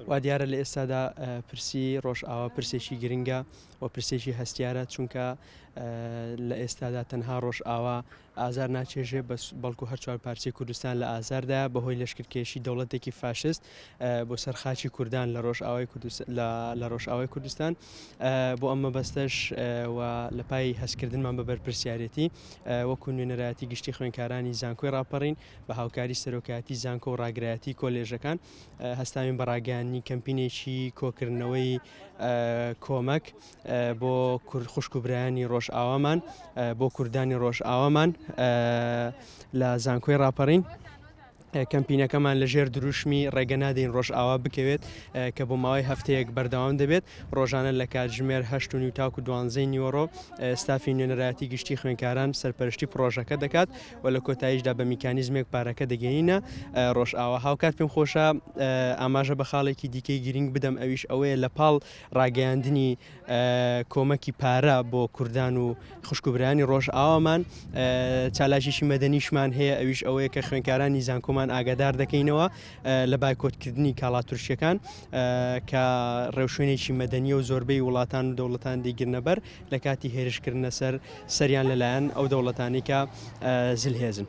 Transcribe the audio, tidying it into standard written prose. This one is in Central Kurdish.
وا دیارە لە ئێستادا پرسی ڕۆژئاوا پرسێکی گرنگە و پرسێکی هەستیارە چونکە لە ئێستادا تەنها ڕۆژئاوا ئازار ناچێژێ بەڵکو هەر چوار پارچەی کوردستان لە ئازاردایە بەهۆی لەشکرکێشی دەوڵەتێکی فاشست بۆ سەرخاچی کوردان لە ڕۆژئاوای کوردستان بۆ ئەمە بەستەش و لە پای هەستکردنمان بە بەرپرسیارەتی وەکو نوێنەرایەتی گشتی خوێندکارانی زانکۆی ڕاپەڕین بە هاوکاری سەرۆکایەتی زانکۆ و ڕاگرایەتی کۆلێژەکان هەستاوین بە ڕاگەیاندنی کەمپینێکی کۆکردنەوەی کۆمەک بۆ خوشکوبرایانی ڕۆژئاوامان بۆ کوردانی ڕۆژئاوامان لە زانکۆی ڕاپەڕین کەمپینەکەمان لەژێر دروشمی ڕێگەنادەین ڕۆژئاوا بکەوێت کە بۆ ماوەی هەفتەیەک بەردەوام دەبێت ڕۆژانە لە کاتژمێر 8:30 تاکو 12 نیوەڕۆ ستافی نوێنەرایەتی گشتی خوێندکاران سەرپەرشتی پرۆژەکە دەکات و لە کۆتاییشدا بە میکانیزمێک پارەکە دەگەینە ڕۆژئاوا. هاوکات پێم خۆشە ئاماژە بە خاڵێکی دیکەی گرنگ بدەم ئەویش ئەوەیە لە پاڵ ڕاگەیاندنی کۆمەکی پارە بۆ کوردان و خوشکوبرایانی ڕۆژئاوامان چالاژیشی مەدەنیشمان هەیە ئەویش ئەوەیە کە خوێندکارانی زانکۆ ئاگادار دەکەینەوە لە بایکۆتکردنی کاڵا تورکیەکان کە ڕێوشوێنێکی مەدەنی و زۆربەی وڵاتان و دەوڵەتان دەیگرنە بەر لە کاتی هێرشکردنە سەریان لەلایەن ئەو دەوڵەتانی کە زلهێزن.